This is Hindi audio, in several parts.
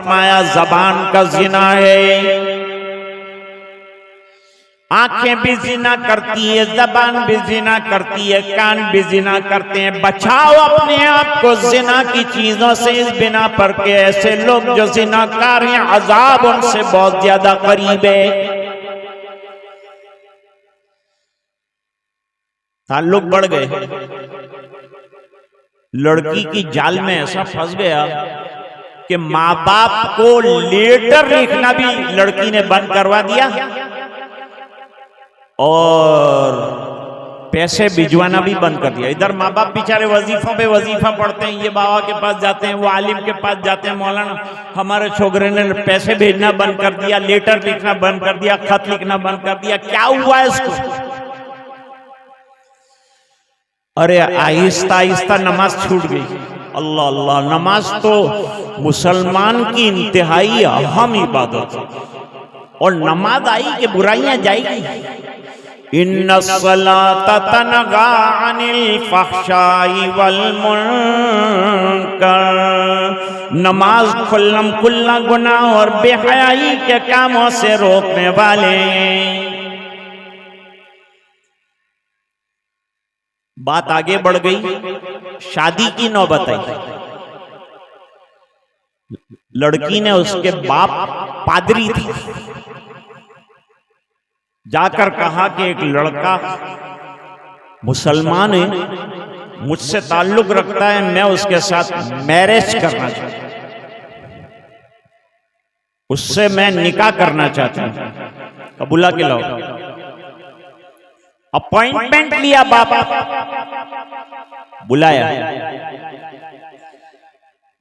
फरमाया जबान का जिना है, आंखें भी जिना करती है, जबान भी जिना करती है, कान भी जिना करते हैं। बचाओ अपने आप को जिना की चीजों से, इस बिना पर के ऐसे लोग जो जिनाकार हैं अजाब उनसे बहुत ज्यादा करीब है। ताल्लुक बढ़ गए, लड़की की जाल में ऐसा फंस गया कि माँ बाप को लेटर लिखना भी लड़की ने बंद करवा दिया और पैसे भिजवाना भी बंद कर दिया। इधर माँ बाप बेचारे वजीफों पे वजीफा पढ़ते हैं, ये बाबा के पास जाते हैं, वो आलिम के पास जाते हैं, मौलाना हमारे छोकरे ने पैसे भेजना बंद कर दिया, लेटर लिखना बंद कर दिया, खत लिखना बंद कर दिया। क्या हुआ है इसको? अरे आहिस्ता आहिस्ता नमाज छूट गई। अल्लाह अल्लाह, नमाज तो मुसलमान की इंतहाई अहम इबादत है और नमाज आई कि बुराइयां जाएगी। इन्नस्सलाता तनहा अनिल फहशाई वल मुनकर, नमाज खुल्लम खुल्ला गुनाह और बेहयाई के कामों से रोकने वाले। बात आगे बढ़ गई, शादी की नौबत आई। लड़की ने, उसके बाप पादरी थे, जाकर कहा कि एक लड़का मुसलमान है, मुझसे ताल्लुक रखता है, मैं उसके साथ मैरिज करना चाहता हूं, उससे मैं निकाह करना चाहता हूं, कबूला के लाओ। अपॉइंटमेंट लिया, बाप बुलाया,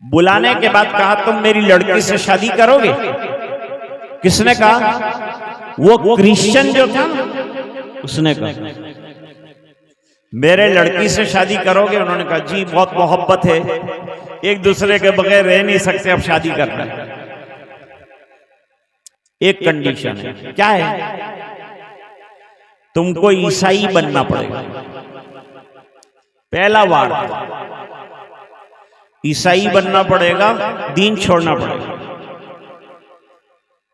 बुलाने के बाद कहा तुम मेरी लड़की से शादी करोगे? किसने कहा? वो क्रिश्चियन जो था उसने कहा मेरे लड़की से शादी करोगे? उन्होंने कहा जी बहुत मोहब्बत है, एक दूसरे के बगैर रह नहीं सकते, अब शादी करना है। एक कंडीशन है, क्या है? तुमको ईसाई बनना पड़ेगा। पहला वार, ईसाई बनना पड़ेगा, दीन छोड़ना पड़ेगा।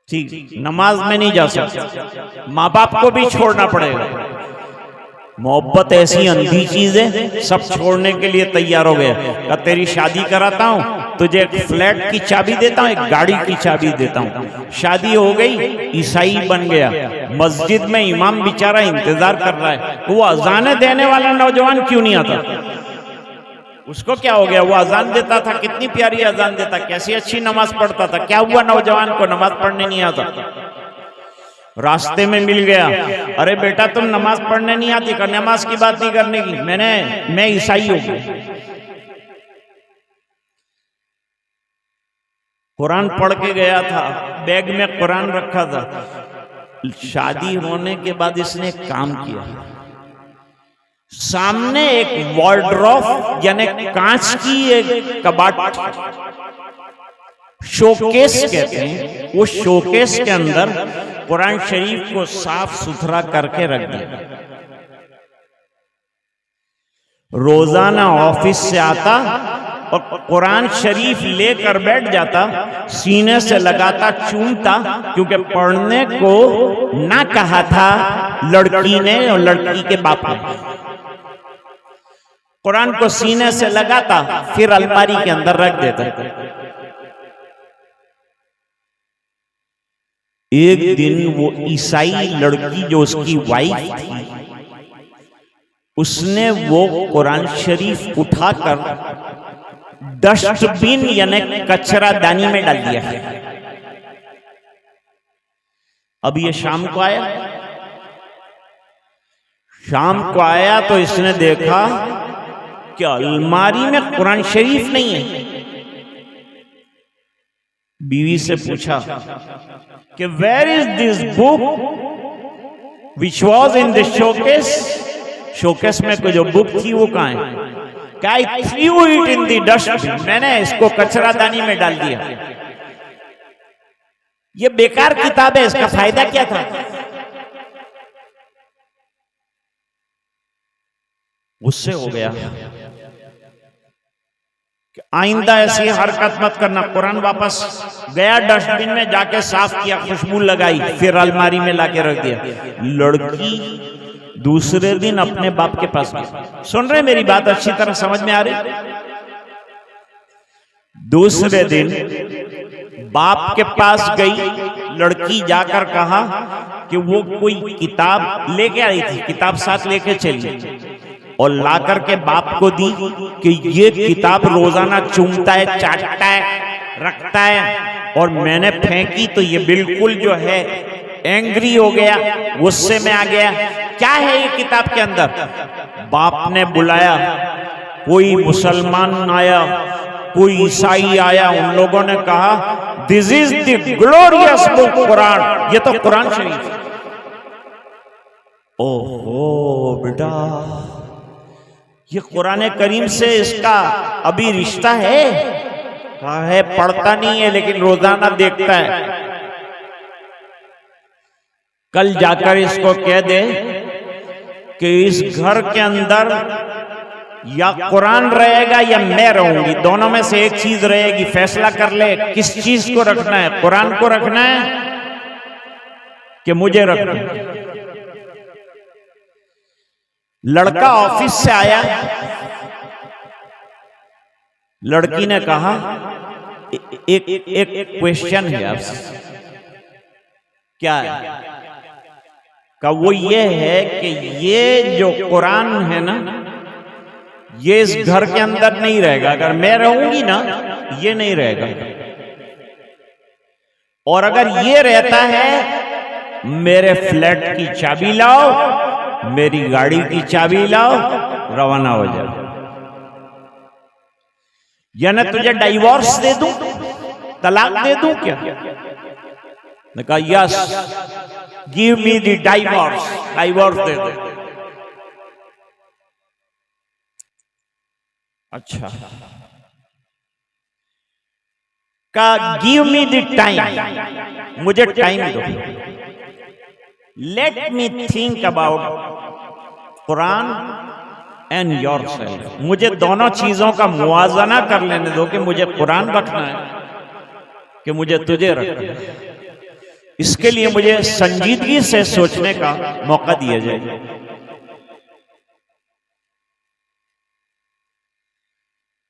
ठीक, नमाज में नहीं जा सकते, माँ बाप को भी छोड़ना पड़ेगा। मोहब्बत ऐसी अंधी चीज है, सब छोड़ने के लिए तैयार हो गए। क्या तेरी शादी कराता हूं, तुझे एक फ्लैट की चाबी देता हूं, एक गाड़ी की चाबी देता हूं। शादी हो गई, ईसाई बन गया। मस्जिद में इमाम बेचारा इंतजार कर रहा है, वो अजाने देने वाला नौजवान क्यों नहीं आता? उसको क्या हो गया? वो अजान देता था, कितनी प्यारी अजान देता, कैसी अच्छी नमाज पढ़ता था। क्या हुआ नौजवान को? नमाज पढ़ने नहीं आता। रास्ते में मिल गया, अरे बेटा तुम नमाज पढ़ने नहीं आती? का नमाज की बात नहीं करने की, मैं ईसाई हूं। कुरान पढ़ के गया था, बैग में कुरान रखा था। शादी होने के बाद इसने काम किया, सामने एक वार्डरोब यानी कांच की एक कबाट, शोकेस कहते हैं, वो शोकेस के अंदर कुरान शरीफ को साफ सुथरा करके रख दिया। रोजाना ऑफिस से आता और कुरान शरीफ लेकर बैठ जाता, सीने से लगाता, चूमता, क्योंकि पढ़ने को ना कहा था लड़की ने और लड़की के बाप ने। कुरान को सीने से लगाता, फिर अलमारी के अंदर रख देता। एक दिन वो ईसाई लड़की जो उसकी वाइफ थी, उसने वो कुरान शरीफ उठाकर डस्टबिन यानी कचरा दानी में डाल दिया है। अब ये शाम को आया, शाम को आया तो इसने देखा कि अलमारी में कुरान शरीफ नहीं है। बीवी से पूछा कि where is this book which was in the showcase? Showcase में कोई जो बुक थी वो कहां है? क्या? I threw it in the dustbin, मैंने इसको कचरादानी में डाल दिया। ये बेकार किताब है, इसका फायदा क्या था? गुस्से हो गया कि आइंदा ऐसी हरकत मत करना। कुरान वापस गया, डस्टबिन में जाके साफ किया, खुशबू लगाई, फिर अलमारी में लाके रख दिया। लड़की दूसरे दिन अपने बाप के पास गई। सुन रहे मेरी बात अच्छी तरह समझ में आ रही? दूसरे दिन बाप के पास गई लड़की, जाकर कहा कि वो कोई किताब लेके आई थी, किताब साथ लेके चली और ला करके बाप को दी कि ये किताब रोजाना चूमता है, चाटता है, रखता है, और मैंने फेंकी तो ये बिल्कुल जो है एंग्री हो गया, गुस्से में आ गया। क्या है ये किताब के अंदर? बाप ने बुलाया, कोई मुसलमान आया, कोई ईसाई आया, उन लोगों ने कहा this is the glorious book Quran, ये तो कुरान शरीफ। ओहो बेटा, ये कुरान करीम से इसका अभी रिश्ता है? कहा है पढ़ता नहीं है लेकिन रोजाना देखता है। कल जाकर इसको कह दे कि इस घर के अंदर या कुरान रहेगा या मैं रहूंगी, दोनों में से एक चीज रहेगी। फैसला कर ले किस चीज को रखना है, कुरान को रखना है कि मुझे रखना है। लड़का ऑफिस से आया, लड़की ने कहा एक क्वेश्चन है आपसे। क्या है? का वो ये है कि ये जो कुरान है ना, ये इस घर के अंदर नहीं रहेगा, अगर मैं रहूंगी ना ये नहीं रहेगा, और अगर ये रहता है मेरे फ्लैट की चाबी लाओ, मेरी गाड़ी की चाबी लाओ, रवाना हो जाओ। यानी तुझे डाइवोर्स दे दूं, तलाक दे दूं क्या? ने कहा yes, give me the divorce, divorce दे दो। अच्छा, का गिव मी द टाइम, मुझे टाइम दो, let me think about Quran and yourself. मुझे दोनों चीजों का मुआवजा कर लेने दो कि मुझे कुरान रखना है कि मुझे तुझे रखना है। इसके लिए मुझे संजीदगी से सोचने का मौका दिया जाए।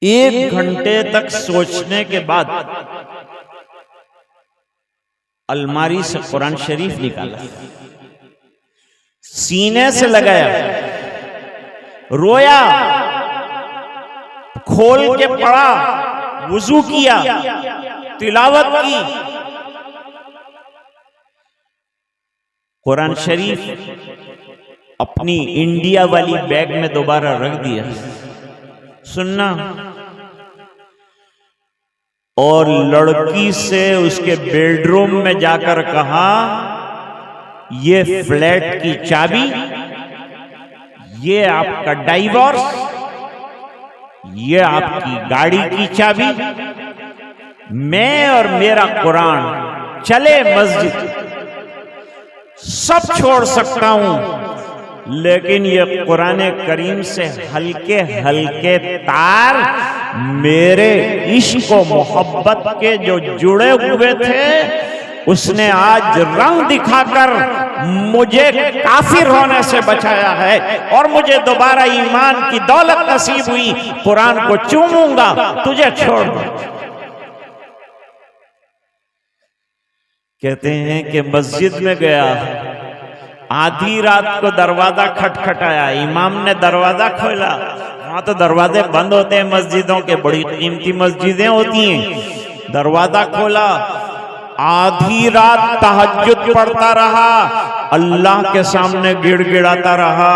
एक घंटे तक सोचने के बाद अलमारी से कुरान शरीफ निकाला, सीने से लगाया, रोया, खोल के पढ़ा, वुजू किया, तिलावत की। कुरान शरीफ अपनी इंडिया वाली बैग में दोबारा रख दिया। सुनना, और लड़की से उसके बेडरूम में जाकर कहा ये फ्लैट की चाबी, ये आपका डाइवोर्स, ये आपकी गाड़ी की चाबी, मैं और मेरा कुरान चले मस्जिद, सब छोड़ सकता हूं, लेकिन ये कुरान करीम से हल्के हल्के तार मेरे इश्क और मोहब्बत के जो जुड़े हुए थे, उसने आज रंग दिखाकर मुझे काफिर होने से बचाया है, और मुझे दोबारा ईमान की दौलत नसीब हुई। कुरान को चूमूंगा, तुझे छोड़ दूंगा। कहते हैं कि मस्जिद में गया, आधी रात को दरवाजा खटखटाया, इमाम ने दरवाजा खोला, वहां तो दरवाजे बंद होते हैं मस्जिदों के, बड़ी कीमती मस्जिदें होती हैं। दरवाजा खोला, आधी रात तहज्जुद पढ़ता रहा, अल्लाह के सामने गिड़गिड़ाता रहा,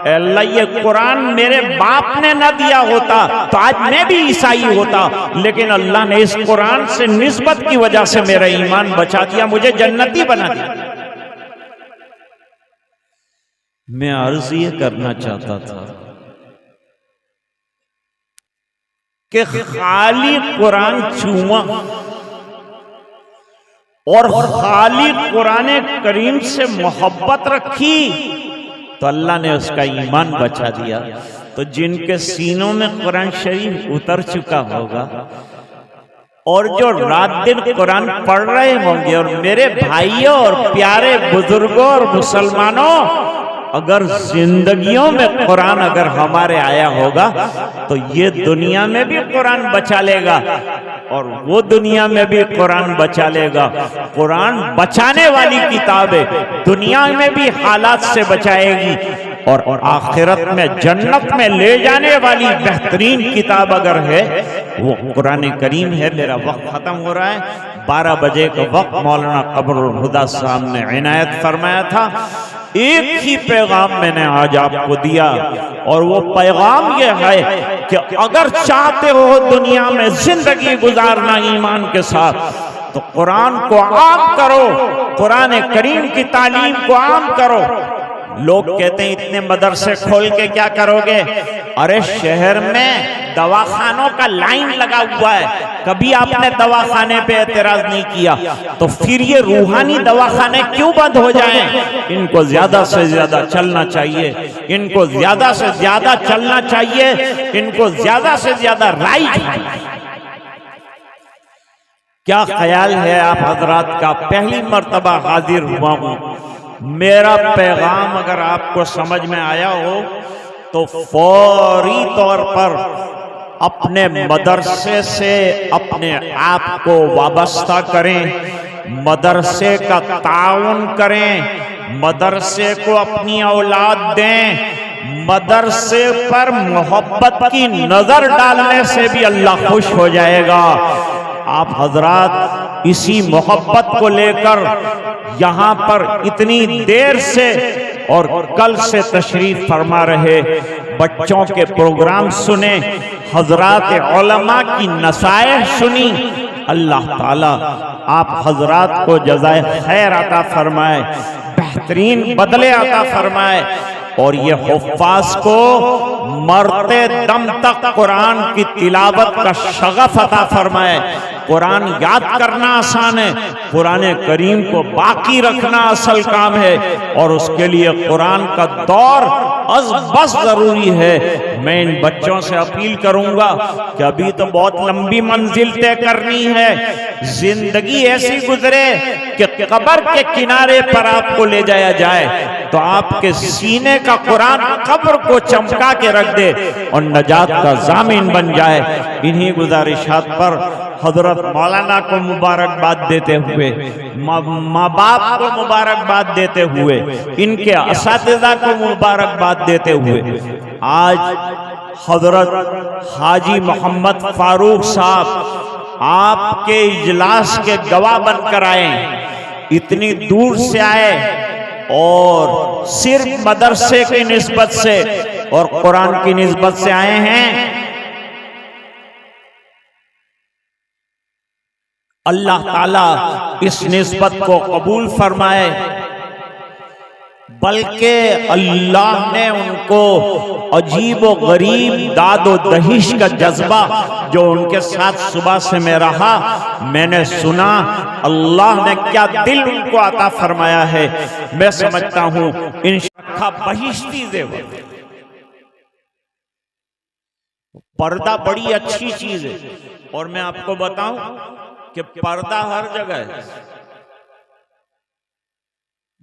अल्लाह ये कुरान मेरे बाप ने ना दिया होता तो आज मैं भी ईसाई होता, लेकिन अल्लाह ने इस कुरान से निस्बत की वजह से मेरा ईमान बचा दिया, मुझे जन्नती बना दिया। मैं अर्ज ये करना चाहता था कि खाली कुरान चूमा और खाली कुरान करीम से मोहब्बत रखी तो अल्लाह ने उसका ईमान बचा दिया। तो जिनके सीनों में कुरान शरीफ उतर चुका होगा और जो रात दिन कुरान पढ़ रहे होंगे, और मेरे भाइयों और प्यारे बुजुर्गों और मुसलमानों, अगर जिंदगियों में कुरान अगर हमारे आया होगा तो ये दुनिया में भी कुरान बचा लेगा और वो दुनिया में भी कुरान बचा लेगा। कुरान बचाने वाली किताब है, दुनिया में भी हालात से बचाएगी और आखिरत में जन्नत में ले जाने वाली बेहतरीन किताब अगर है वो कुरान करीम है। मेरा वक्त खत्म हो रहा है, 12 बजे का वक्त मौलाना कमरुल हुदा साहब ने इनायत फरमाया था। एक ही पैगाम मैंने आज आपको दिया और वो पैगाम ये है कि अगर चाहते हो दुनिया में जिंदगी गुजारना ईमान के साथ तो कुरान को आम करो, कुरान करीम की तालीम को आम करो। लोग कहते हैं इतने मदरसे खोल के क्या करोगे? अरे शहर में दवाखानों का लाइन लगा हुआ है, कभी आपने दवाखाने पे एतराज नहीं किया, तो फिर ये रूहानी दवाखाने क्यों बंद हो जाएं? इनको ज्यादा से ज्यादा चलना चाहिए, इनको ज्यादा से ज्यादा चलना चाहिए, इनको ज्यादा से ज्यादा राइट। क्या ख्याल है आप हजरात का? पहली मर्तबा हाजिर हुआ हूं। मेरा पैगाम अगर आपको समझ में आया हो तो फौरी तौर पर अपने मदरसे से अपने आप को वाबस्ता करें, मदरसे का ताउन करें, मदरसे को अपनी औलाद दें। मदरसे पर मोहब्बत की नजर डालने से भी अल्लाह खुश हो जाएगा। आप हजरात इसी मोहब्बत को लेकर यहाँ पर इतनी देर से और कल से तशरीफ फरमा रहे, बच्चों के प्रोग्राम सुने, हजरात उलमा की नसाइह सुनी। अल्लाह ताला आप हजरात को जज़ाए खैर अता फरमाए, बेहतरीन बदले अता फरमाए और ये हुफ्फाज को मरते दम तक कुरान की तिलावत का शगफ अता फरमाए। कुरान याद करना आसान है, कुरान करीम को बाकी रखना असल काम है और उसके लिए कुरान का दौर बस जरूरी है। मैं इन बच्चों से अपील करूंगा कि अभी तो बहुत लंबी मंजिल तय करनी है, जिंदगी ऐसी गुजरे कि कब्र के किनारे पर आपको ले जाया जाए तो आपके सीने का कुरान कब्र को चमका के रख दे और नजात का जामीन बन जाए। इन्हीं गुजारिशात पर हजरत मौलाना को मुबारकबाद देते हुए, माँ बाप को मुबारकबाद देते हुए, इनके असातिज़ा को मुबारकबाद देते हुए, आज हजरत हाजी मोहम्मद फारूक साहब आपके इजलास के गवाह बनकर आए, इतनी दूर से आए और सिर्फ मदरसे की निस्बत से और कुरान की निस्बत से आए हैं। अल्लाह ताला इस निस्बत को कबूल फरमाए, बल्कि अल्लाह ने उनको अजीब व गरीब दादो दहिश का जज्बा जो उनके साथ सुबह से मैं रहा, मैंने सुना अल्लाह ने क्या दिल उनको अता फरमाया है। मैं समझता हूं इंशाअल्लाह बहिश्ती देव। पर्दा बड़ी अच्छी चीज है और मैं आपको बताऊं कि पर्दा हर जगह है।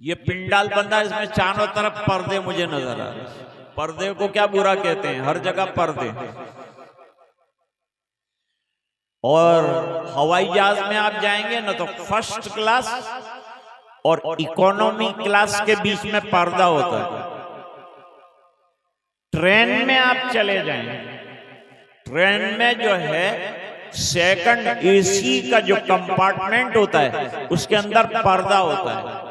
ये पिंडाल बंदा, इसमें चारों तरफ पर्दे मुझे नजर आ रहे। पर्दे को क्या बुरा कहते हैं, हर जगह पर्दे। और हवाई जहाज में आप जाएंगे ना तो फर्स्ट क्लास और इकोनॉमी क्लास के बीच में पर्दा होता है। ट्रेन में आप चले जाएंगे, ट्रेन में जो है सेकंड एसी का जो कंपार्टमेंट होता है उसके अंदर पर्दा होता है।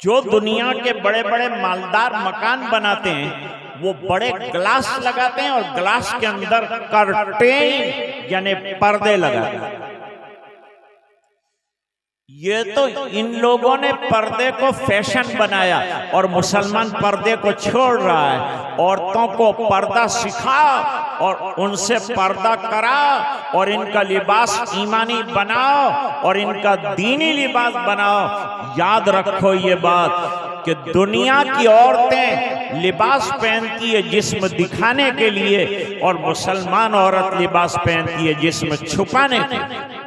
जो दुनिया के बड़े बड़े मालदार मकान बनाते हैं वो बड़े ग्लास लगाते हैं और ग्लास के अंदर कर्टेन यानी पर्दे लगाते हैं। ये तो इन लोगों ने पर्दे को फैशन बनाया और मुसलमान पर्दे को छोड़ रहा है। औरतों को पर्दा सिखा और उनसे पर्दा करा और इनका लिबास ईमानी बनाओ और इनका दीनी लिबास बनाओ। याद रखो ये बात, कि दुनिया की औरतें लिबास पहनती है जिस्म दिखाने के लिए और मुसलमान औरत लिबास पहनती है जिस्म छुपाने के लिए।